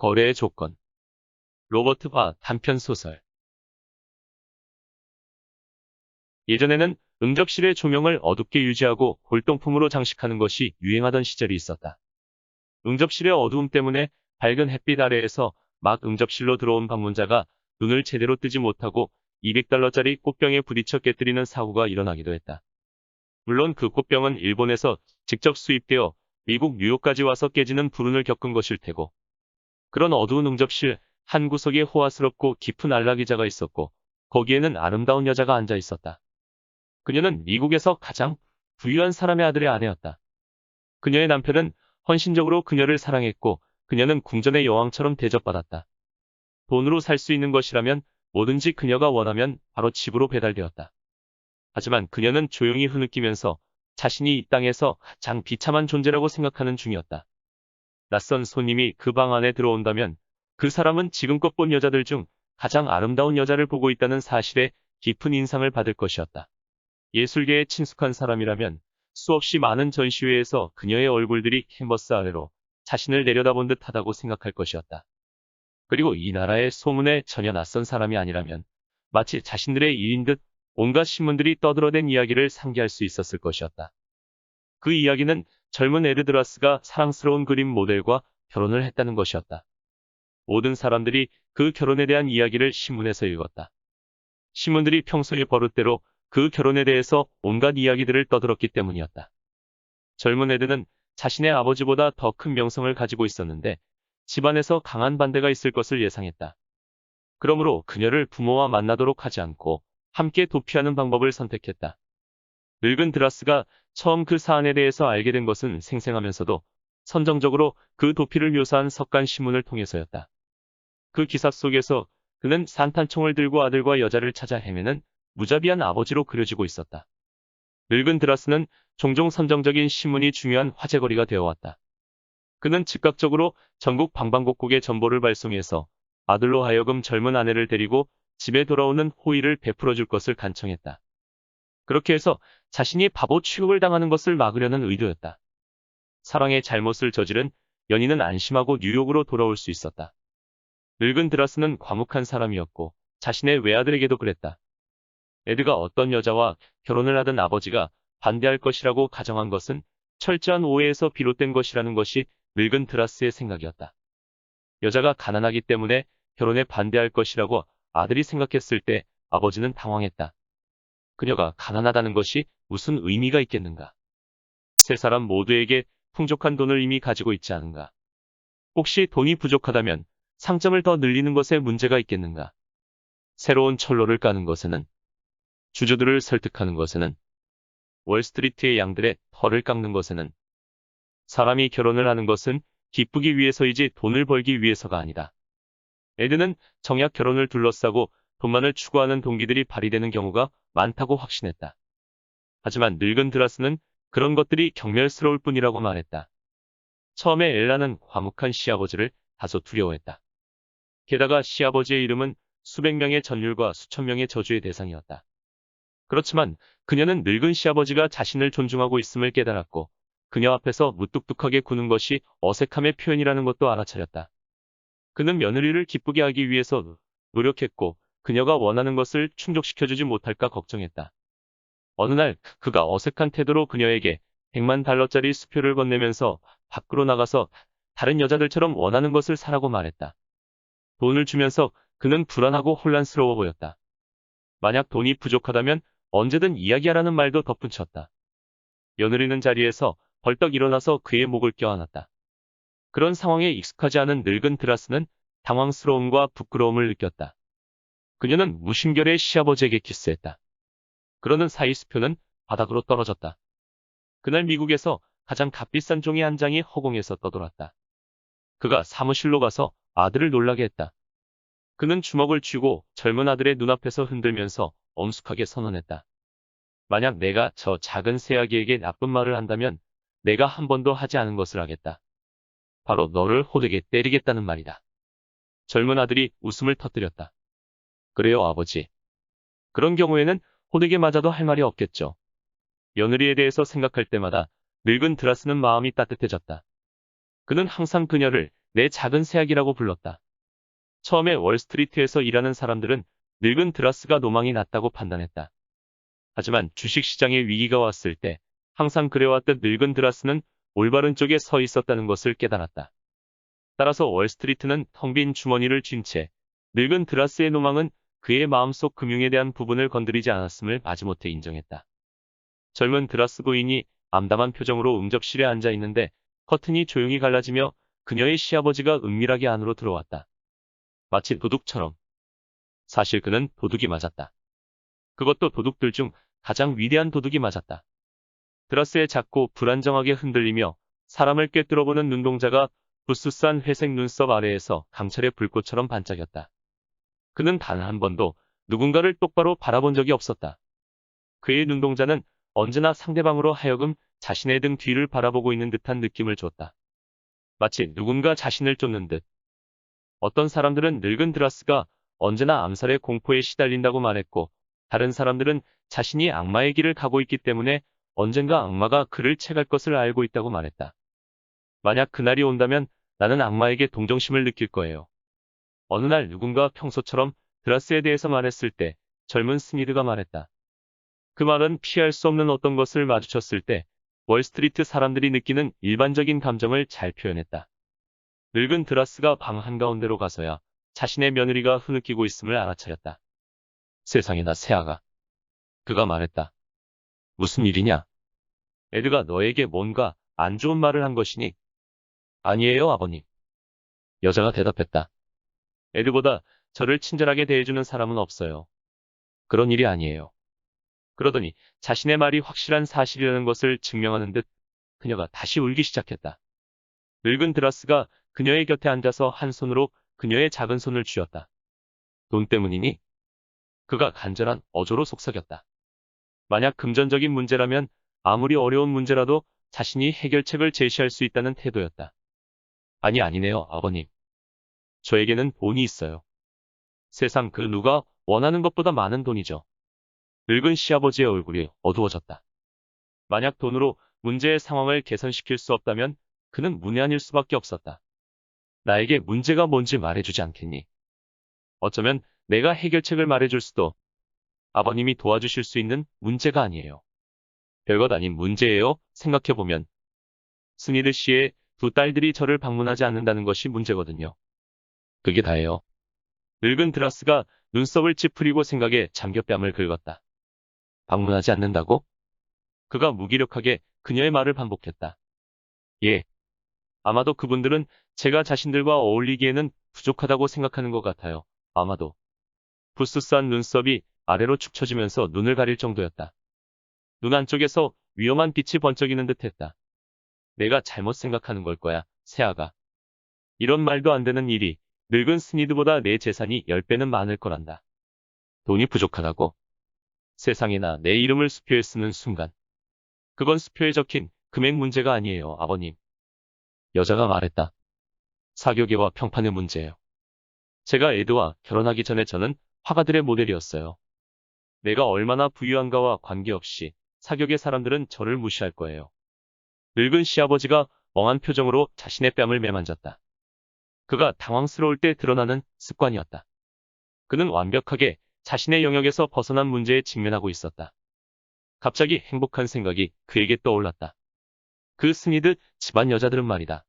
거래의 조건. 로버트 바 단편소설. 예전에는 응접실의 조명을 어둡게 유지하고 골동품으로 장식하는 것이 유행하던 시절이 있었다. 응접실의 어두움 때문에 밝은 햇빛 아래에서 막 응접실로 들어온 방문자가 눈을 제대로 뜨지 못하고 $200짜리 꽃병에 부딪혀 깨뜨리는 사고가 일어나기도 했다. 물론 그 꽃병은 일본에서 직접 수입되어 미국 뉴욕까지 와서 깨지는 불운을 겪은 것일 테고, 그런 어두운 응접실 한 구석에 호화스럽고 깊은 안락의자가 있었고, 거기에는 아름다운 여자가 앉아 있었다. 그녀는 미국에서 가장 부유한 사람의 아들의 아내였다. 그녀의 남편은 헌신적으로 그녀를 사랑했고, 그녀는 궁전의 여왕처럼 대접받았다. 돈으로 살 수 있는 것이라면 뭐든지 그녀가 원하면 바로 집으로 배달되었다. 하지만 그녀는 조용히 흐느끼면서 자신이 이 땅에서 가장 비참한 존재라고 생각하는 중이었다. 낯선 손님이 그 방 안에 들어온다면 그 사람은 지금껏 본 여자들 중 가장 아름다운 여자를 보고 있다는 사실에 깊은 인상을 받을 것이었다. 예술계에 친숙한 사람이라면 수없이 많은 전시회에서 그녀의 얼굴들이 캔버스 아래로 자신을 내려다본 듯하다고 생각할 것이었다. 그리고 이 나라의 소문에 전혀 낯선 사람이 아니라면 마치 자신들의 일인 듯 온갖 신문들이 떠들어댄 이야기를 상기할 수 있었을 것이었다. 그 이야기는 젊은 에르드라스가 사랑스러운 그림 모델과 결혼을 했다는 것이었다. 모든 사람들이 그 결혼에 대한 이야기를 신문에서 읽었다. 신문들이 평소의 버릇대로 그 결혼에 대해서 온갖 이야기들을 떠들었기 때문이었다. 젊은 에드는 자신의 아버지보다 더 큰 명성을 가지고 있었는데 집안에서 강한 반대가 있을 것을 예상했다. 그러므로 그녀를 부모와 만나도록 하지 않고 함께 도피하는 방법을 선택했다. 늙은 드라스가 처음 그 사안에 대해서 알게 된 것은 생생하면서도 선정적으로 그 도피를 묘사한 석간 신문을 통해서였다. 그 기사 속에서 그는 산탄총을 들고 아들과 여자를 찾아 헤매는 무자비한 아버지로 그려지고 있었다. 늙은 드라스는 종종 선정적인 신문이 중요한 화제거리가 되어왔다. 그는 즉각적으로 전국 방방곡곡에 전보를 발송해서 아들로 하여금 젊은 아내를 데리고 집에 돌아오는 호의를 베풀어줄 것을 간청했다. 그렇게 해서 자신이 바보 취급을 당하는 것을 막으려는 의도였다. 사랑의 잘못을 저지른 연인은 안심하고 뉴욕으로 돌아올 수 있었다. 늙은 드라스는 과묵한 사람이었고 자신의 외아들에게도 그랬다. 에드가 어떤 여자와 결혼을 하든 아버지가 반대할 것이라고 가정한 것은 철저한 오해에서 비롯된 것이라는 것이 늙은 드라스의 생각이었다. 여자가 가난하기 때문에 결혼에 반대할 것이라고 아들이 생각했을 때 아버지는 당황했다. 그녀가 가난하다는 것이 무슨 의미가 있겠는가? 세 사람 모두에게 풍족한 돈을 이미 가지고 있지 않은가? 혹시 돈이 부족하다면 상점을 더 늘리는 것에 문제가 있겠는가? 새로운 철로를 까는 것에는, 주주들을 설득하는 것에는, 월스트리트의 양들의 털을 깎는 것에는, 사람이 결혼을 하는 것은 기쁘기 위해서이지 돈을 벌기 위해서가 아니다. 에드는 정약 결혼을 둘러싸고 돈만을 추구하는 동기들이 발휘되는 경우가 많다고 확신했다. 하지만 늙은 드라스는 그런 것들이 경멸스러울 뿐이라고 말했다. 처음에 엘라는 과묵한 시아버지를 다소 두려워했다. 게다가 시아버지의 이름은 수백 명의 전율과 수천 명의 저주의 대상이었다. 그렇지만 그녀는 늙은 시아버지가 자신을 존중하고 있음을 깨달았고 그녀 앞에서 무뚝뚝하게 구는 것이 어색함의 표현이라는 것도 알아차렸다. 그는 며느리를 기쁘게 하기 위해서 노력했고 그녀가 원하는 것을 충족시켜주지 못할까 걱정했다. 어느 날 그가 어색한 태도로 그녀에게 $100만 수표를 건네면서 밖으로 나가서 다른 여자들처럼 원하는 것을 사라고 말했다. 돈을 주면서 그는 불안하고 혼란스러워 보였다. 만약 돈이 부족하다면 언제든 이야기하라는 말도 덧붙였다. 며느리는 자리에서 벌떡 일어나서 그의 목을 껴안았다. 그런 상황에 익숙하지 않은 늙은 드라스는 당황스러움과 부끄러움을 느꼈다. 그녀는 무심결에 시아버지에게 키스했다. 그러는 사이 수표는 바닥으로 떨어졌다. 그날 미국에서 가장 값비싼 종이 한 장이 허공에서 떠돌았다. 그가 사무실로 가서 아들을 놀라게 했다. 그는 주먹을 쥐고 젊은 아들의 눈앞에서 흔들면서 엄숙하게 선언했다. 만약 내가 저 작은 새아기에게 나쁜 말을 한다면 내가 한 번도 하지 않은 것을 하겠다. 바로 너를 호되게 때리겠다는 말이다. 젊은 아들이 웃음을 터뜨렸다. 그래요, 아버지. 그런 경우에는 호되게 맞아도 할 말이 없겠죠. 며느리에 대해서 생각할 때마다 늙은 드라스는 마음이 따뜻해졌다. 그는 항상 그녀를 내 작은 새약이라고 불렀다. 처음에 월스트리트에서 일하는 사람들은 늙은 드라스가 노망이 낮다고 판단했다. 하지만 주식시장에 위기가 왔을 때 항상 그래왔던 늙은 드라스는 올바른 쪽에 서 있었다는 것을 깨달았다. 따라서 월스트리트는 텅 빈 주머니를 쥔 채 늙은 드라스의 노망은 그의 마음속 금융에 대한 부분을 건드리지 않았음을 마지못해 인정했다. 젊은 드라스 부인이 암담한 표정으로 응접실에 앉아 있는데 커튼이 조용히 갈라지며 그녀의 시아버지가 은밀하게 안으로 들어왔다. 마치 도둑처럼. 사실 그는 도둑이 맞았다. 그것도 도둑들 중 가장 위대한 도둑이 맞았다. 드라스의 작고 불안정하게 흔들리며 사람을 꿰뚫어보는 눈동자가 부스스한 회색 눈썹 아래에서 강철의 불꽃처럼 반짝였다. 그는 단 한 번도 누군가를 똑바로 바라본 적이 없었다. 그의 눈동자는 언제나 상대방으로 하여금 자신의 등 뒤를 바라보고 있는 듯한 느낌을 줬다. 마치 누군가 자신을 쫓는 듯. 어떤 사람들은 늙은 드라스가 언제나 암살의 공포에 시달린다고 말했고, 다른 사람들은 자신이 악마의 길을 가고 있기 때문에 언젠가 악마가 그를 채갈 것을 알고 있다고 말했다. 만약 그날이 온다면 나는 악마에게 동정심을 느낄 거예요. 어느 날 누군가 평소처럼 드라스에 대해서 말했을 때 젊은 스미드가 말했다. 그 말은 피할 수 없는 어떤 것을 마주쳤을 때 월스트리트 사람들이 느끼는 일반적인 감정을 잘 표현했다. 늙은 드라스가 방 한가운데로 가서야 자신의 며느리가 흐느끼고 있음을 알아차렸다. 세상에나 새아가. 그가 말했다. 무슨 일이냐? 에드가 너에게 뭔가 안 좋은 말을 한 것이니? 아니에요, 아버님. 여자가 대답했다. 에드보다 저를 친절하게 대해주는 사람은 없어요. 그런 일이 아니에요. 그러더니 자신의 말이 확실한 사실이라는 것을 증명하는 듯 그녀가 다시 울기 시작했다. 늙은 드라스가 그녀의 곁에 앉아서 한 손으로 그녀의 작은 손을 쥐었다. 돈 때문이니? 그가 간절한 어조로 속삭였다. 만약 금전적인 문제라면 아무리 어려운 문제라도 자신이 해결책을 제시할 수 있다는 태도였다. 아니네요, 아버님. 저에게는 돈이 있어요. 세상 그 누가 원하는 것보다 많은 돈이죠. 늙은 시아버지의 얼굴이 어두워졌다. 만약 돈으로 문제의 상황을 개선시킬 수 없다면 그는 문외한일 수밖에 없었다. 나에게 문제가 뭔지 말해주지 않겠니? 어쩌면 내가 해결책을 말해줄 수도 아버님이 도와주실 수 있는 문제가 아니에요. 별것 아닌 문제예요. 생각해보면 스니드 씨의 두 딸들이 저를 방문하지 않는다는 것이 문제거든요. 그게 다예요. 늙은 드라스가 눈썹을 찌푸리고 생각에 잠겨 뺨을 긁었다. 방문하지 않는다고? 그가 무기력하게 그녀의 말을 반복했다. 예. 아마도 그분들은 제가 자신들과 어울리기에는 부족하다고 생각하는 것 같아요. 아마도. 부스스한 눈썹이 아래로 축 처지면서 눈을 가릴 정도였다. 눈 안쪽에서 위험한 빛이 번쩍이는 듯했다. 내가 잘못 생각하는 걸 거야, 새아가. 이런 말도 안 되는 일이 늙은 스니드보다 내 재산이 10배는 많을 거란다. 돈이 부족하다고? 세상에나 내 이름을 수표에 쓰는 순간. 그건 수표에 적힌 금액 문제가 아니에요, 아버님. 여자가 말했다. 사교계와 평판의 문제예요. 제가 에드와 결혼하기 전에 저는 화가들의 모델이었어요. 내가 얼마나 부유한가와 관계없이 사교계 사람들은 저를 무시할 거예요. 늙은 시아버지가 멍한 표정으로 자신의 뺨을 매만졌다. 그가 당황스러울 때 드러나는 습관이었다. 그는 완벽하게 자신의 영역에서 벗어난 문제에 직면하고 있었다. 갑자기 행복한 생각이 그에게 떠올랐다. 그 스니드 집안 여자들은 말이다.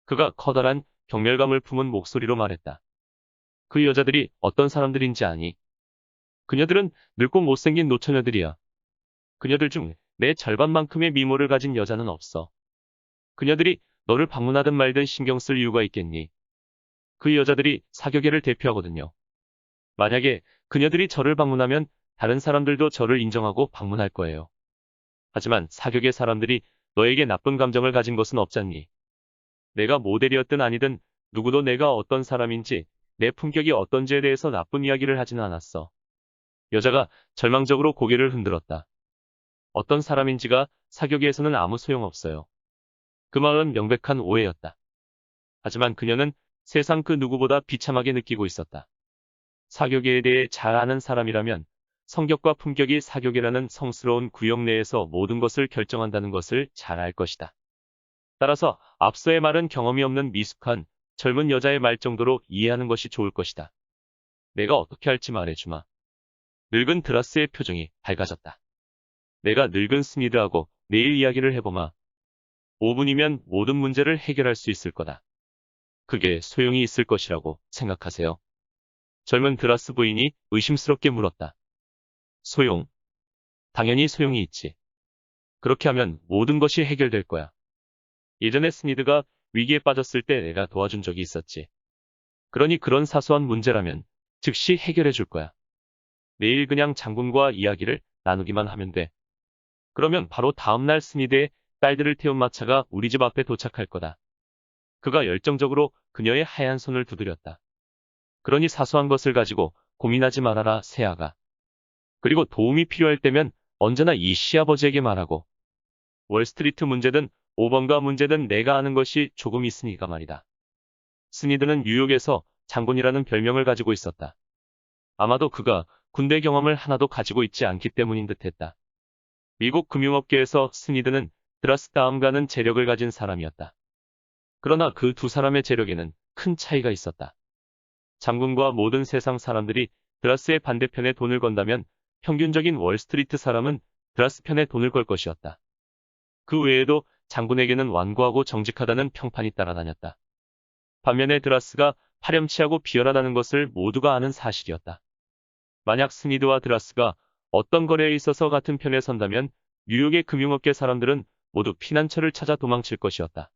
그가 커다란 경멸감을 품은 목소리로 말했다. 그 여자들이 어떤 사람들인지 아니? 그녀들은 늙고 못생긴 노처녀들이야. 그녀들 중 내 절반만큼의 미모를 가진 여자는 없어. 그녀들이 너를 방문하든 말든 신경 쓸 이유가 있겠니? 그 여자들이 사교계를 대표하거든요. 만약에 그녀들이 저를 방문하면 다른 사람들도 저를 인정하고 방문할 거예요. 하지만 사교계 사람들이 너에게 나쁜 감정을 가진 것은 없잖니. 내가 모델이었든 아니든 누구도 내가 어떤 사람인지 내 품격이 어떤지에 대해서 나쁜 이야기를 하지는 않았어. 여자가 절망적으로 고개를 흔들었다. 어떤 사람인지가 사교계에서는 아무 소용없어요. 그 말은 명백한 오해였다. 하지만 그녀는 세상 그 누구보다 비참하게 느끼고 있었다. 사교계에 대해 잘 아는 사람이라면 성격과 품격이 사교계라는 성스러운 구역 내에서 모든 것을 결정한다는 것을 잘 알 것이다. 따라서 앞서의 말은 경험이 없는 미숙한 젊은 여자의 말 정도로 이해하는 것이 좋을 것이다. 내가 어떻게 할지 말해주마. 늙은 드라스의 표정이 밝아졌다. 내가 늙은 스미드하고 내일 이야기를 해보마. 5분이면 모든 문제를 해결할 수 있을 거다. 그게 소용이 있을 것이라고 생각하세요? 젊은 드라스 부인이 의심스럽게 물었다. 소용? 당연히 소용이 있지. 그렇게 하면 모든 것이 해결될 거야. 예전에 스미드가 위기에 빠졌을 때 내가 도와준 적이 있었지. 그러니 그런 사소한 문제라면 즉시 해결해 줄 거야. 내일 그냥 장군과 이야기를 나누기만 하면 돼. 그러면 바로 다음날 스미드의 딸들을 태운 마차가 우리 집 앞에 도착할 거다. 그가 열정적으로 그녀의 하얀 손을 두드렸다. 그러니 사소한 것을 가지고 고민하지 말아라, 새아가. 그리고 도움이 필요할 때면 언제나 이 시아버지에게 말하고. 월스트리트 문제든 5번가 문제든 내가 아는 것이 조금 있으니까 말이다. 스미드는 뉴욕에서 장군이라는 별명을 가지고 있었다. 아마도 그가 군대 경험을 하나도 가지고 있지 않기 때문인 듯했다. 미국 금융업계에서 스미드는 드라스 다음가는 재력을 가진 사람이었다. 그러나 그 두 사람의 재력에는 큰 차이가 있었다. 장군과 모든 세상 사람들이 드라스의 반대편에 돈을 건다면 평균적인 월스트리트 사람은 드라스 편에 돈을 걸 것이었다. 그 외에도 장군에게는 완고하고 정직하다는 평판이 따라다녔다. 반면에 드라스가 파렴치하고 비열하다는 것을 모두가 아는 사실이었다. 만약 스미드와 드라스가 어떤 거래에 있어서 같은 편에 선다면 뉴욕의 금융업계 사람들은 모두 피난처를 찾아 도망칠 것이었다.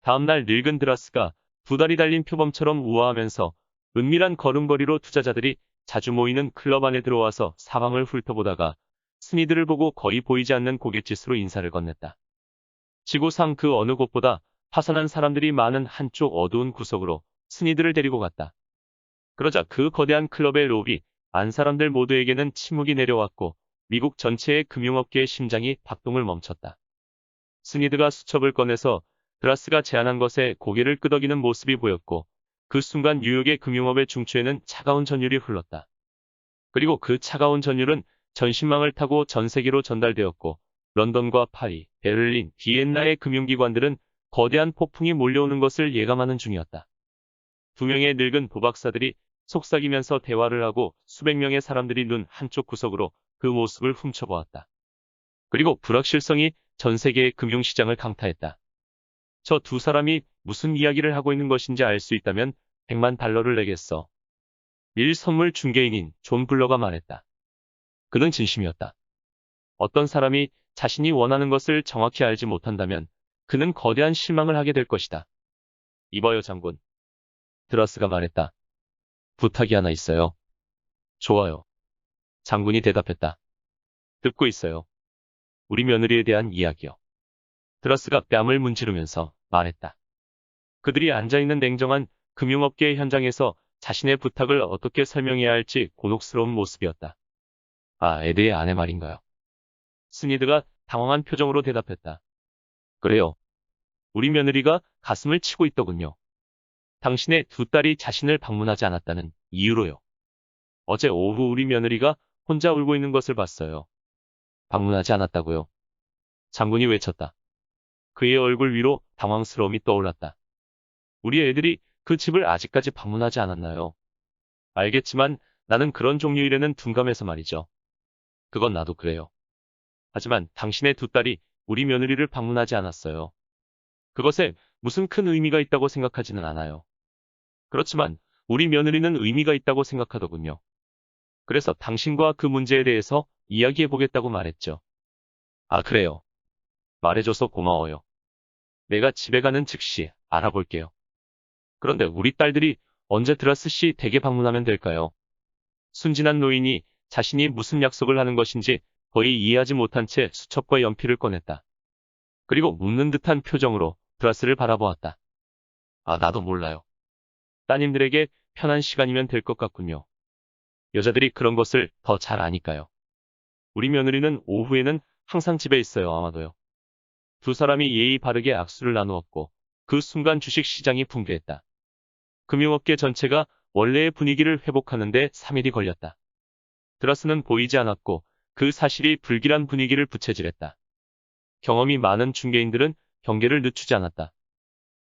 다음날 늙은 드라스가 두 다리 달린 표범처럼 우아하면서 은밀한 걸음걸이로 투자자들이 자주 모이는 클럽 안에 들어와서 사방을 훑어보다가 스미드를 보고 거의 보이지 않는 고갯짓으로 인사를 건넸다. 지구상 그 어느 곳보다 파산한 사람들이 많은 한쪽 어두운 구석으로 스미드를 데리고 갔다. 그러자 그 거대한 클럽의 로비 안 사람들 모두에게는 침묵이 내려왔고 미국 전체의 금융업계의 심장이 박동을 멈췄다. 스미드가 수첩을 꺼내서 드라스가 제안한 것에 고개를 끄덕이는 모습이 보였고 그 순간 뉴욕의 금융업의 중추에는 차가운 전율이 흘렀다. 그리고 그 차가운 전율은 전신망을 타고 전 세계로 전달되었고 런던과 파리, 베를린, 비엔나의 금융기관들은 거대한 폭풍이 몰려오는 것을 예감하는 중이었다. 두 명의 늙은 도박사들이 속삭이면서 대화를 하고 수백 명의 사람들이 눈 한쪽 구석으로 그 모습을 훔쳐보았다. 그리고 불확실성이 전 세계의 금융시장을 강타했다. 저 두 사람이 무슨 이야기를 하고 있는 것인지 알 수 있다면 100만 달러를 내겠어. 밀 선물 중개인인 존 블러가 말했다. 그는 진심이었다. 어떤 사람이 자신이 원하는 것을 정확히 알지 못한다면 그는 거대한 실망을 하게 될 것이다. 이봐요, 장군. 드라스가 말했다. 부탁이 하나 있어요. 좋아요. 장군이 대답했다. 듣고 있어요. 우리 며느리에 대한 이야기요. 드라스가 뺨을 문지르면서 말했다. 그들이 앉아있는 냉정한 금융업계의 현장에서 자신의 부탁을 어떻게 설명해야 할지 곤혹스러운 모습이었다. 아, 에드의 아내 말인가요? 스니드가 당황한 표정으로 대답했다. 그래요. 우리 며느리가 가슴을 치고 있더군요. 당신의 두 딸이 자신을 방문하지 않았다는 이유로요. 어제 오후 우리 며느리가 혼자 울고 있는 것을 봤어요. 방문하지 않았다고요? 장군이 외쳤다. 그의 얼굴 위로 당황스러움이 떠올랐다. 우리 애들이 그 집을 아직까지 방문하지 않았나요? 알겠지만 나는 그런 종류 일에는 둔감해서 말이죠. 그건 나도 그래요. 하지만 당신의 두 딸이 우리 며느리를 방문하지 않았어요. 그것에 무슨 큰 의미가 있다고 생각하지는 않아요. 그렇지만 우리 며느리는 의미가 있다고 생각하더군요. 그래서 당신과 그 문제에 대해서 이야기해보겠다고 말했죠. 아, 그래요. 말해줘서 고마워요. 내가 집에 가는 즉시 알아볼게요. 그런데 우리 딸들이 언제 드라스 씨 댁에 방문하면 될까요? 순진한 노인이 자신이 무슨 약속을 하는 것인지 거의 이해하지 못한 채 수첩과 연필을 꺼냈다. 그리고 묻는 듯한 표정으로 드라스를 바라보았다. 아, 나도 몰라요. 따님들에게 편한 시간이면 될 것 같군요. 여자들이 그런 것을 더 잘 아니까요. 우리 며느리는 오후에는 항상 집에 있어요, 아마도요. 두 사람이 예의 바르게 악수를 나누었고 그 순간 주식시장이 붕괴했다. 금융업계 전체가 원래의 분위기를 회복하는데 3일이 걸렸다. 드라스는 보이지 않았고 그 사실이 불길한 분위기를 부채질했다. 경험이 많은 중개인들은 경계를 늦추지 않았다.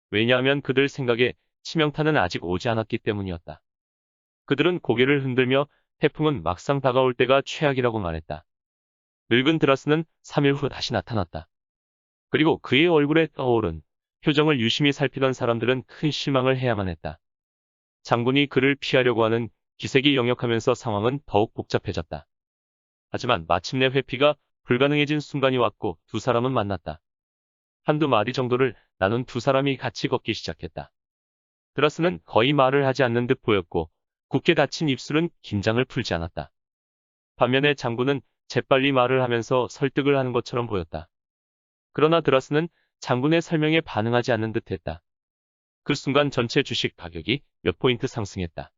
왜냐하면 그들 생각에 치명타는 아직 오지 않았기 때문이었다. 그들은 고개를 흔들며 태풍은 막상 다가올 때가 최악이라고 말했다. 늙은 드라스는 3일 후 다시 나타났다. 그리고 그의 얼굴에 떠오른 표정을 유심히 살피던 사람들은 큰 실망을 해야만 했다. 장군이 그를 피하려고 하는 기색이 역력하면서 상황은 더욱 복잡해졌다. 하지만 마침내 회피가 불가능해진 순간이 왔고 두 사람은 만났다. 한두 마디 정도를 나눈 두 사람이 같이 걷기 시작했다. 드라스는 거의 말을 하지 않는 듯 보였고 굳게 닫힌 입술은 긴장을 풀지 않았다. 반면에 장군은 재빨리 말을 하면서 설득을 하는 것처럼 보였다. 그러나 드라스는 장군의 설명에 반응하지 않는 듯 했다. 그 순간 전체 주식 가격이 몇 포인트 상승했다.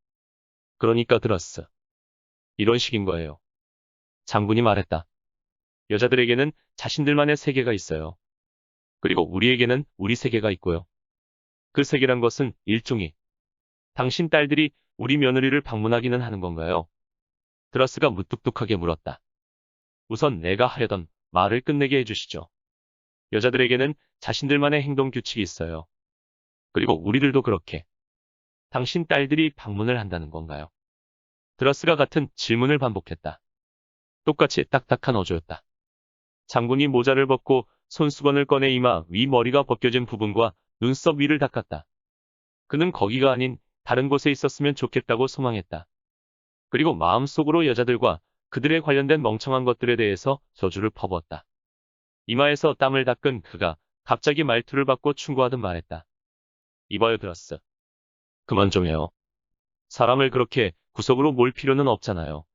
그러니까 드라스. 이런 식인 거예요. 장군이 말했다. 여자들에게는 자신들만의 세계가 있어요. 그리고 우리에게는 우리 세계가 있고요. 그 세계란 것은 일종의 당신 딸들이 우리 며느리를 방문하기는 하는 건가요? 드라스가 무뚝뚝하게 물었다. 우선 내가 하려던 말을 끝내게 해주시죠. 여자들에게는 자신들만의 행동 규칙이 있어요. 그리고 우리들도 그렇게. 당신 딸들이 방문을 한다는 건가요? 드라스가 같은 질문을 반복했다. 똑같이 딱딱한 어조였다. 장군이 모자를 벗고 손수건을 꺼내 이마 위 머리가 벗겨진 부분과 눈썹 위를 닦았다. 그는 거기가 아닌 다른 곳에 있었으면 좋겠다고 소망했다. 그리고 마음속으로 여자들과 그들에 관련된 멍청한 것들에 대해서 저주를 퍼부었다. 이마에서 땀을 닦은 그가 갑자기 말투를 바꿔 충고하듯 말했다. 이봐요 드라스. 그만 좀 해요. 사람을 그렇게 구석으로 몰 필요는 없잖아요.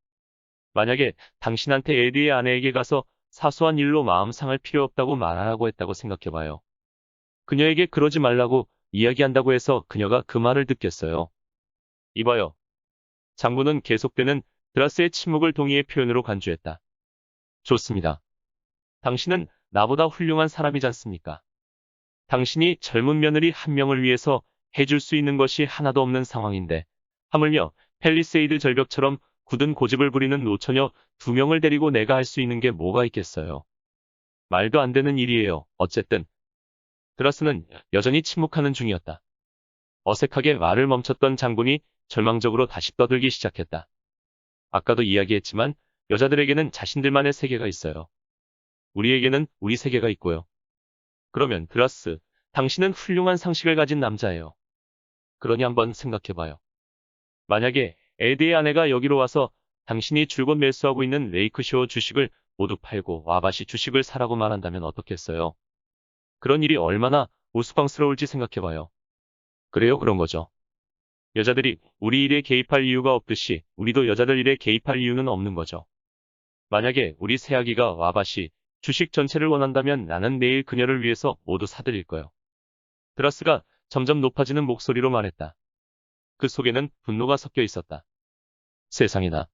만약에 당신한테 에디의 아내에게 가서 사소한 일로 마음 상할 필요 없다고 말하라고 했다고 생각해봐요. 그녀에게 그러지 말라고 이야기한다고 해서 그녀가 그 말을 듣겠어요. 이봐요. 장군은 계속되는 드라스의 침묵을 동의의 표현으로 간주했다. 좋습니다. 당신은 나보다 훌륭한 사람이지 않습니까? 당신이 젊은 며느리 한 명을 위해서 해줄 수 있는 것이 하나도 없는 상황인데 하물며 팰리세이드 절벽처럼 굳은 고집을 부리는 노처녀 2명을 데리고 내가 할 수 있는 게 뭐가 있겠어요. 말도 안 되는 일이에요. 어쨌든 드라스는 여전히 침묵하는 중이었다. 어색하게 말을 멈췄던 장군이 절망적으로 다시 떠들기 시작했다. 아까도 이야기했지만 여자들에게는 자신들만의 세계가 있어요. 우리에게는 우리 세계가 있고요. 그러면 드라스, 당신은 훌륭한 상식을 가진 남자예요. 그러니 한번 생각해봐요. 만약에 에디의 아내가 여기로 와서 당신이 줄곧 매수하고 있는 레이크쇼어 주식을 모두 팔고 와바시 주식을 사라고 말한다면 어떻겠어요? 그런 일이 얼마나 우스꽝스러울지 생각해봐요. 그래요, 그런 거죠. 여자들이 우리 일에 개입할 이유가 없듯이 우리도 여자들 일에 개입할 이유는 없는 거죠. 만약에 우리 새아기가 와바시 주식 전체를 원한다면 나는 내일 그녀를 위해서 모두 사드릴 거요. 드라스가 점점 높아지는 목소리로 말했다. 그 속에는 분노가 섞여 있었다. 세상에나.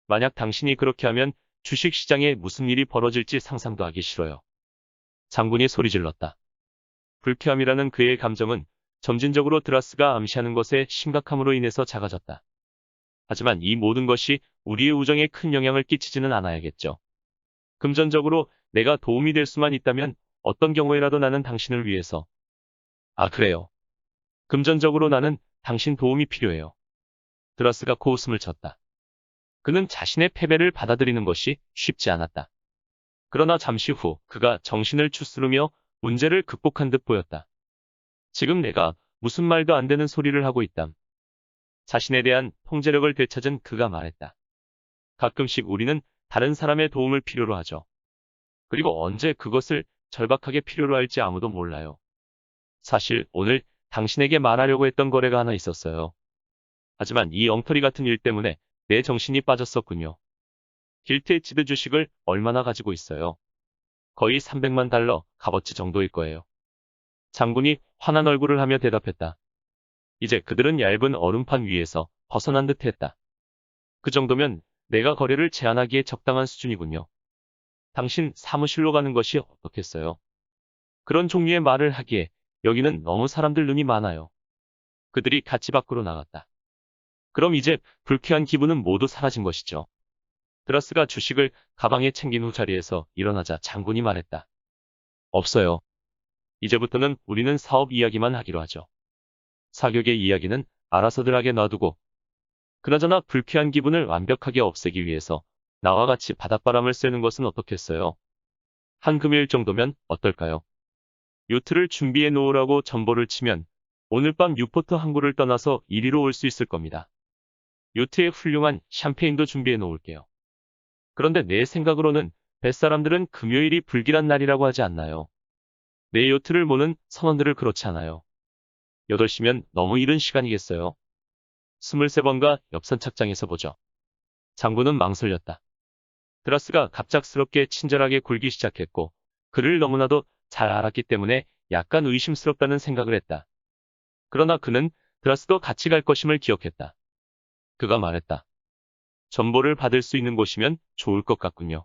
만약 당신이 그렇게 하면 주식시장에 무슨 일이 벌어질지 상상도 하기 싫어요. 장군이 소리질렀다. 불쾌함이라는 그의 감정은 점진적으로 드라스가 암시하는 것의 심각함으로 인해서 작아졌다. 하지만 이 모든 것이 우리의 우정에 큰 영향을 끼치지는 않아야겠죠. 금전적으로 내가 도움이 될 수만 있다면 어떤 경우에라도 나는 당신을 위해서. 아, 그래요. 금전적으로 나는 당신 도움이 필요해요. 드라스가 코웃음을 쳤다. 그는 자신의 패배를 받아들이는 것이 쉽지 않았다. 그러나 잠시 후 그가 정신을 추스르며 문제를 극복한 듯 보였다. 지금 내가 무슨 말도 안 되는 소리를 하고 있담. 자신에 대한 통제력을 되찾은 그가 말했다. 가끔씩 우리는 다른 사람의 도움을 필요로 하죠. 그리고 언제 그것을 절박하게 필요로 할지 아무도 몰라요. 사실 오늘 당신에게 말하려고 했던 거래가 하나 있었어요. 하지만 이 엉터리 같은 일 때문에 내 정신이 빠졌었군요. 길트 엣지드 주식을 얼마나 가지고 있어요? 거의 300만 달러 값어치 정도일 거예요. 장군이 환한 얼굴을 하며 대답했다. 이제 그들은 얇은 얼음판 위에서 벗어난 듯 했다. 그 정도면 내가 거래를 제한하기에 적당한 수준이군요. 당신 사무실로 가는 것이 어떻겠어요? 그런 종류의 말을 하기에 여기는 너무 사람들 눈이 많아요. 그들이 같이 밖으로 나갔다. 그럼 이제 불쾌한 기분은 모두 사라진 것이죠. 드라스가 주식을 가방에 챙긴 후 자리에서 일어나자 장군이 말했다. 없어요. 이제부터는 우리는 사업 이야기만 하기로 하죠. 사격의 이야기는 알아서들 하게 놔두고, 그나저나 불쾌한 기분을 완벽하게 없애기 위해서 나와 같이 바닷바람을 쐬는 것은 어떻겠어요? 한 금요일 정도면 어떨까요? 요트를 준비해 놓으라고 전보를 치면 오늘 밤 뉴포트 항구를 떠나서 이리로 올 수 있을 겁니다. 요트에 훌륭한 샴페인도 준비해 놓을게요. 그런데 내 생각으로는 뱃사람들은 금요일이 불길한 날이라고 하지 않나요? 내 요트를 모는 선원들을 그렇지 않아요. 8시면 너무 이른 시간이겠어요. 23번가 옆선 착장에서 보죠. 장군은 망설였다. 드라스가 갑작스럽게 친절하게 굴기 시작했고 그를 너무나도 잘 알았기 때문에 약간 의심스럽다는 생각을 했다. 그러나 그는 드라스도 같이 갈 것임을 기억했다. 그가 말했다. 전보를 받을 수 있는 곳이면 좋을 것 같군요.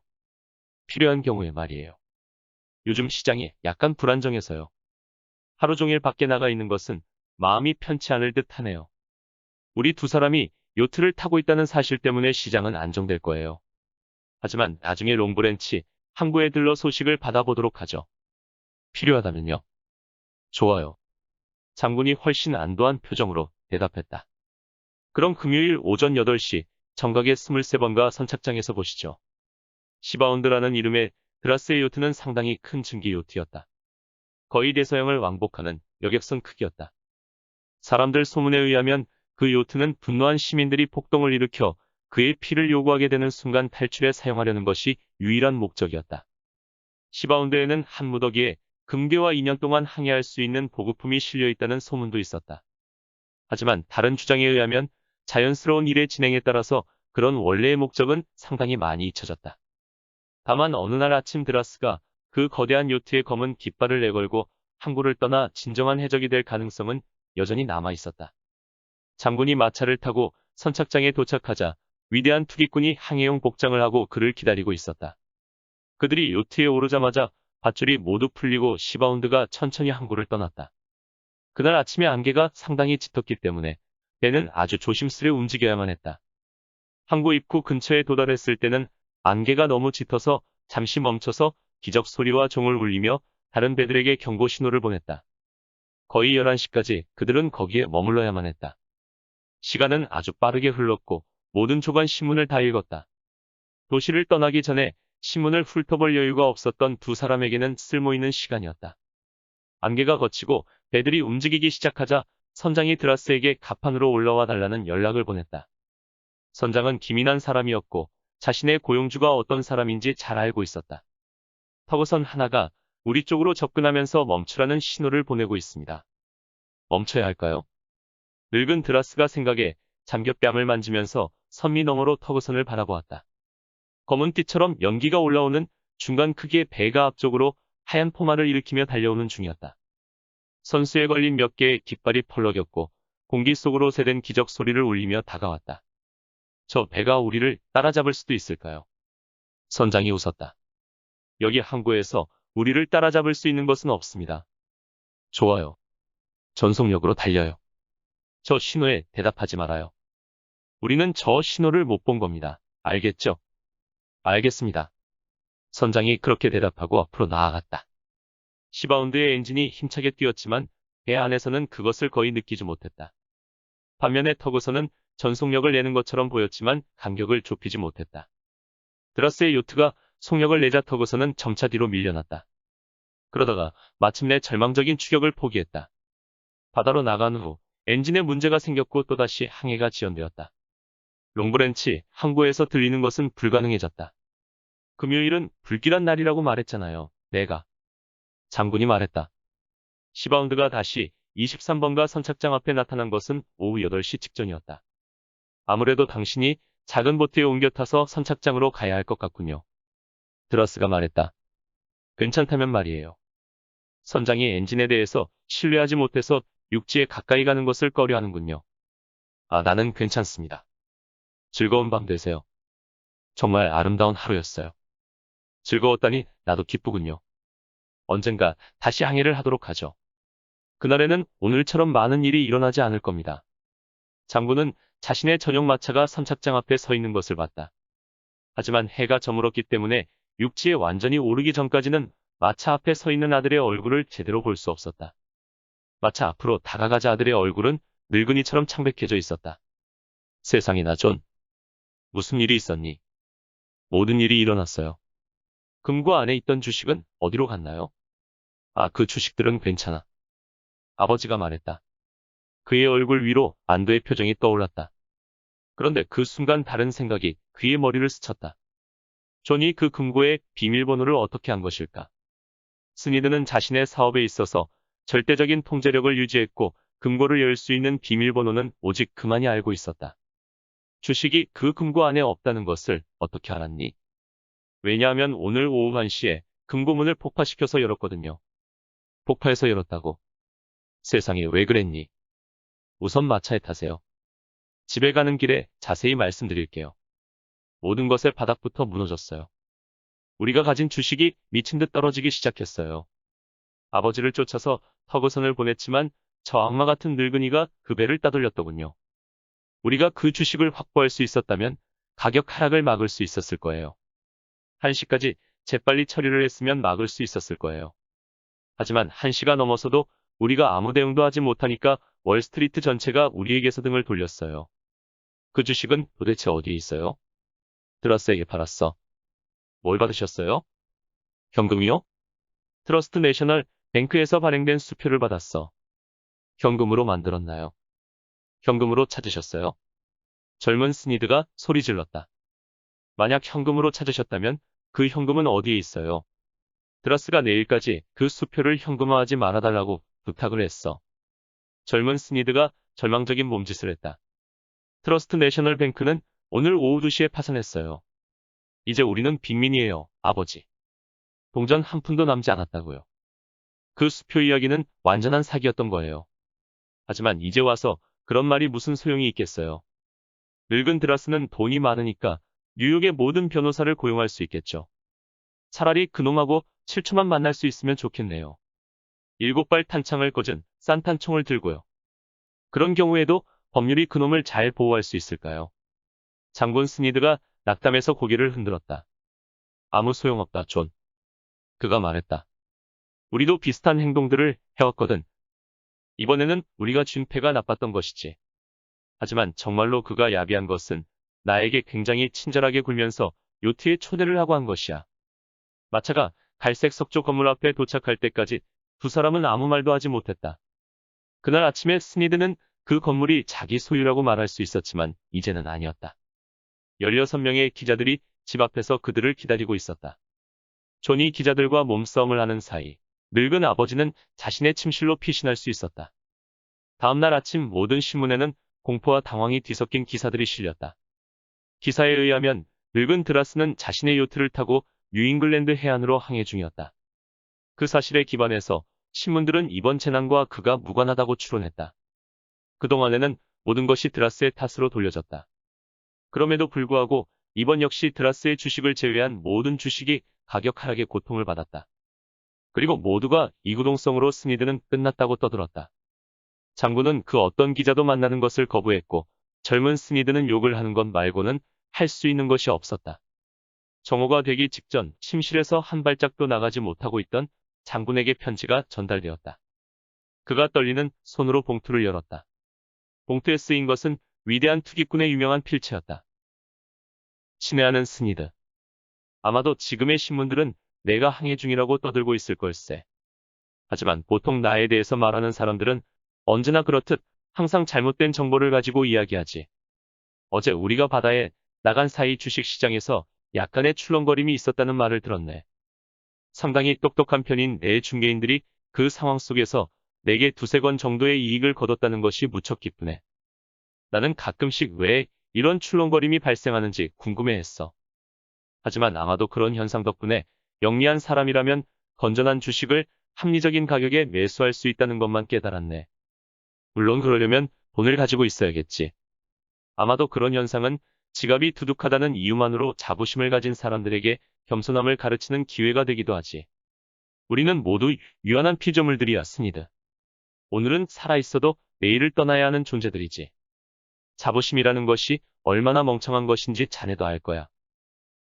필요한 경우에 말이에요. 요즘 시장이 약간 불안정해서요. 하루 종일 밖에 나가 있는 것은 마음이 편치 않을 듯 하네요. 우리 두 사람이 요트를 타고 있다는 사실 때문에 시장은 안정될 거예요. 하지만 나중에 롱브랜치 항구에 들러 소식을 받아보도록 하죠. 필요하다면요. 좋아요. 장군이 훨씬 안도한 표정으로 대답했다. 그럼 금요일 오전 8시 정각의 23번가 선착장에서 보시죠. 시바운드라는 이름의 드라스의 요트는 상당히 큰 증기 요트였다. 거의 대서양을 왕복하는 여객선 크기였다. 사람들 소문에 의하면 그 요트는 분노한 시민들이 폭동을 일으켜 그의 피를 요구하게 되는 순간 탈출에 사용하려는 것이 유일한 목적이었다. 시바운드에는 한 무더기에 금괴와 2년 동안 항해할 수 있는 보급품이 실려 있다는 소문도 있었다. 하지만 다른 주장에 의하면 자연스러운 일의 진행에 따라서 그런 원래의 목적은 상당히 많이 잊혀졌다. 다만 어느 날 아침 드라스가 그 거대한 요트의 검은 깃발을 내걸고 항구를 떠나 진정한 해적이 될 가능성은 여전히 남아 있었다. 장군이 마차를 타고 선착장에 도착하자 위대한 투기꾼이 항해용 복장을 하고 그를 기다리고 있었다. 그들이 요트에 오르자마자 밧줄이 모두 풀리고 시바운드가 천천히 항구를 떠났다. 그날 아침에 안개가 상당히 짙었기 때문에 배는 아주 조심스레 움직여야만 했다. 항구 입구 근처에 도달했을 때는 안개가 너무 짙어서 잠시 멈춰서 기적 소리와 종을 울리며 다른 배들에게 경고 신호를 보냈다. 거의 11시까지 그들은 거기에 머물러야만 했다. 시간은 아주 빠르게 흘렀고 모든 조간 신문을 다 읽었다. 도시를 떠나기 전에 신문을 훑어볼 여유가 없었던 두 사람에게는 쓸모있는 시간이었다. 안개가 걷히고 배들이 움직이기 시작하자 선장이 드라스에게 갑판으로 올라와 달라는 연락을 보냈다. 선장은 기민한 사람이었고 자신의 고용주가 어떤 사람인지 잘 알고 있었다. 터그선 하나가 우리 쪽으로 접근하면서 멈추라는 신호를 보내고 있습니다. 멈춰야 할까요? 늙은 드라스가 생각에 잠겨 뺨을 만지면서 선미 너머로 터그선을 바라보았다. 검은 띠처럼 연기가 올라오는 중간 크기의 배가 앞쪽으로 하얀 포마를 일으키며 달려오는 중이었다. 선수에 걸린 몇 개의 깃발이 펄럭였고 공기 속으로 새된 기적 소리를 울리며 다가왔다. 저 배가 우리를 따라잡을 수도 있을까요? 선장이 웃었다. 여기 항구에서 우리를 따라잡을 수 있는 것은 없습니다. 좋아요. 전속력으로 달려요. 저 신호에 대답하지 말아요. 우리는 저 신호를 못 본 겁니다. 알겠죠? 알겠습니다. 선장이 그렇게 대답하고 앞으로 나아갔다. 시바운드의 엔진이 힘차게 뛰었지만 배 안에서는 그것을 거의 느끼지 못했다. 반면에 터그선은 전속력을 내는 것처럼 보였지만 간격을 좁히지 못했다. 드라스의 요트가 속력을 내자 터그선은 점차 뒤로 밀려났다. 그러다가 마침내 절망적인 추격을 포기했다. 바다로 나간 후 엔진에 문제가 생겼고 또다시 항해가 지연되었다. 롱브랜치 항구에서 들리는 것은 불가능해졌다. 금요일은 불길한 날이라고 말했잖아요. 내가. 장군이 말했다. 시바운드가 다시 23번가 선착장 앞에 나타난 것은 오후 8시 직전이었다. 아무래도 당신이 작은 보트에 옮겨 타서 선착장으로 가야 할 것 같군요. 드라스가 말했다. 괜찮다면 말이에요. 선장이 엔진에 대해서 신뢰하지 못해서 육지에 가까이 가는 것을 꺼려하는군요. 아, 나는 괜찮습니다. 즐거운 밤 되세요. 정말 아름다운 하루였어요. 즐거웠다니 나도 기쁘군요. 언젠가 다시 항해를 하도록 하죠. 그날에는 오늘처럼 많은 일이 일어나지 않을 겁니다. 장군은 자신의 전용 마차가 선착장 앞에 서 있는 것을 봤다. 하지만 해가 저물었기 때문에 육지에 완전히 오르기 전까지는 마차 앞에 서 있는 아들의 얼굴을 제대로 볼 수 없었다. 마차 앞으로 다가가자 아들의 얼굴은 늙은이처럼 창백해져 있었다. 세상에나 존. 무슨 일이 있었니? 모든 일이 일어났어요. 금고 안에 있던 주식은 어디로 갔나요? 아, 그 주식들은 괜찮아. 아버지가 말했다. 그의 얼굴 위로 안도의 표정이 떠올랐다. 그런데 그 순간 다른 생각이 그의 머리를 스쳤다. 존이 그 금고의 비밀번호를 어떻게 한 것일까? 스니드는 자신의 사업에 있어서 절대적인 통제력을 유지했고 금고를 열 수 있는 비밀번호는 오직 그만이 알고 있었다. 주식이 그 금고 안에 없다는 것을 어떻게 알았니? 왜냐하면 오늘 오후 1시에 금고문을 폭파시켜서 열었거든요. 폭파해서 열었다고. 세상에 왜 그랬니? 우선 마차에 타세요. 집에 가는 길에 자세히 말씀드릴게요. 모든 것의 바닥부터 무너졌어요. 우리가 가진 주식이 미친 듯 떨어지기 시작했어요. 아버지를 쫓아서 터그선을 보냈지만 저 악마 같은 늙은이가 그 배를 따돌렸더군요. 우리가 그 주식을 확보할 수 있었다면 가격 하락을 막을 수 있었을 거예요. 1시까지 재빨리 처리를 했으면 막을 수 있었을 거예요. 하지만 1시가 넘어서도 우리가 아무 대응도 하지 못하니까 월스트리트 전체가 우리에게서 등을 돌렸어요. 그 주식은 도대체 어디에 있어요? 트러스에게 팔았어. 뭘 받으셨어요? 현금이요? 트러스트 내셔널 뱅크에서 발행된 수표를 받았어. 현금으로 만들었나요? 현금으로 찾으셨어요? 젊은 스니드가 소리 질렀다. 만약 현금으로 찾으셨다면 그 현금은 어디에 있어요? 트러스가 내일까지 그 수표를 현금화하지 말아달라고 부탁을 했어. 젊은 스니드가 절망적인 몸짓을 했다. 트러스트 내셔널 뱅크는 오늘 오후 2시에 파산했어요. 이제 우리는 빅민이에요, 아버지. 동전 한 푼도 남지 않았다고요. 그 수표 이야기는 완전한 사기였던 거예요. 하지만 이제 와서 그런 말이 무슨 소용이 있겠어요. 늙은 드라스는 돈이 많으니까 뉴욕의 모든 변호사를 고용할 수 있겠죠. 차라리 그놈하고 7초만 만날 수 있으면 좋겠네요. 7발 탄창을 꽂은 싼탄총을 들고요. 그런 경우에도 법률이 그놈을 잘 보호할 수 있을까요? 장군 스니드가 낙담해서 고개를 흔들었다. 아무 소용없다, 존. 그가 말했다. 우리도 비슷한 행동들을 해왔거든. 이번에는 우리가 쥔 패가 나빴던 것이지. 하지만 정말로 그가 야비한 것은 나에게 굉장히 친절하게 굴면서 요트에 초대를 하고 한 것이야. 마차가 갈색 석조 건물 앞에 도착할 때까지 두 사람은 아무 말도 하지 못했다. 그날 아침에 스니드는 그 건물이 자기 소유라고 말할 수 있었지만 이제는 아니었다. 16명의 기자들이 집 앞에서 그들을 기다리고 있었다. 존이 기자들과 몸싸움을 하는 사이 늙은 아버지는 자신의 침실로 피신할 수 있었다. 다음날 아침 모든 신문에는 공포와 당황이 뒤섞인 기사들이 실렸다. 기사에 의하면 늙은 드라스는 자신의 요트를 타고 뉴잉글랜드 해안으로 항해 중이었다. 그 사실에 기반해서 신문들은 이번 재난과 그가 무관하다고 추론했다. 그동안에는 모든 것이 드라스의 탓으로 돌려졌다. 그럼에도 불구하고 이번 역시 드라스의 주식을 제외한 모든 주식이 가격 하락의 고통을 받았다. 그리고 모두가 이구동성으로 스니드는 끝났다고 떠들었다. 장군은 그 어떤 기자도 만나는 것을 거부했고 젊은 스니드는 욕을 하는 것 말고는 할 수 있는 것이 없었다. 정오가 되기 직전 침실에서 한 발짝도 나가지 못하고 있던 장군에게 편지가 전달되었다. 그가 떨리는 손으로 봉투를 열었다. 봉투에 쓰인 것은 위대한 투기꾼의 유명한 필체였다. 친애하는 스니드. 아마도 지금의 신문들은 내가 항해 중이라고 떠들고 있을 걸세. 하지만 보통 나에 대해서 말하는 사람들은 언제나 그렇듯 항상 잘못된 정보를 가지고 이야기하지. 어제 우리가 바다에 나간 사이 주식시장에서 약간의 출렁거림이 있었다는 말을 들었네. 상당히 똑똑한 편인 내 중개인들이 그 상황 속에서 내게 두세 건 정도의 이익을 거뒀다는 것이 무척 기쁘네. 나는 가끔씩 왜 이런 출렁거림이 발생하는지 궁금해했어. 하지만 아마도 그런 현상 덕분에 영리한 사람이라면 건전한 주식을 합리적인 가격에 매수할 수 있다는 것만 깨달았네. 물론 그러려면 돈을 가지고 있어야겠지. 아마도 그런 현상은 지갑이 두둑하다는 이유만으로 자부심을 가진 사람들에게 겸손함을 가르치는 기회가 되기도 하지. 우리는 모두 유한한 피조물들이야, 스니드. 오늘은 살아있어도 내일을 떠나야 하는 존재들이지. 자부심이라는 것이 얼마나 멍청한 것인지 자네도 알 거야.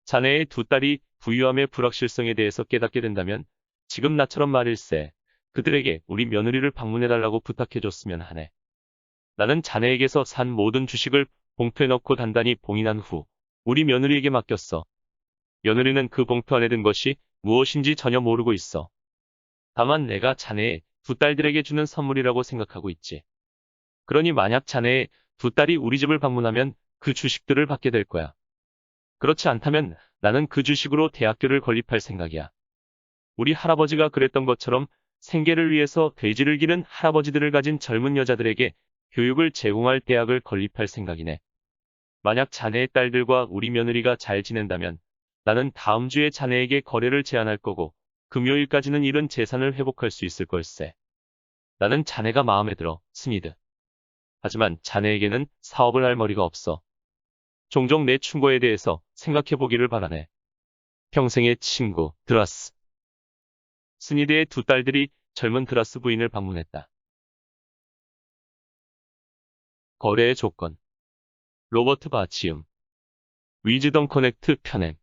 자네의 두 딸이 부유함의 불확실성에 대해서 깨닫게 된다면 지금 나처럼 말일세. 그들에게 우리 며느리를 방문해달라고 부탁해줬으면 하네. 나는 자네에게서 산 모든 주식을 봉투에 넣고 단단히 봉인한 후 우리 며느리에게 맡겼어. 며느리는 그 봉투 안에 든 것이 무엇인지 전혀 모르고 있어. 다만 내가 자네의 두 딸들에게 주는 선물이라고 생각하고 있지. 그러니 만약 자네의 두 딸이 우리 집을 방문하면 그 주식들을 받게 될 거야. 그렇지 않다면 나는 그 주식으로 대학교를 건립할 생각이야. 우리 할아버지가 그랬던 것처럼 생계를 위해서 돼지를 기른 할아버지들을 가진 젊은 여자들에게 교육을 제공할 대학을 건립할 생각이네. 만약 자네의 딸들과 우리 며느리가 잘 지낸다면 나는 다음 주에 자네에게 거래를 제안할 거고 금요일까지는 잃은 재산을 회복할 수 있을 걸세. 나는 자네가 마음에 들어, 스미드. 하지만 자네에게는 사업을 할 머리가 없어. 종종 내 충고에 대해서 생각해 보기를 바라네. 평생의 친구, 드라스. 스미드의 두 딸들이 젊은 드라스 부인을 방문했다. 거래의 조건. 로버트 바치움. 위즈덤 커넥트 편행.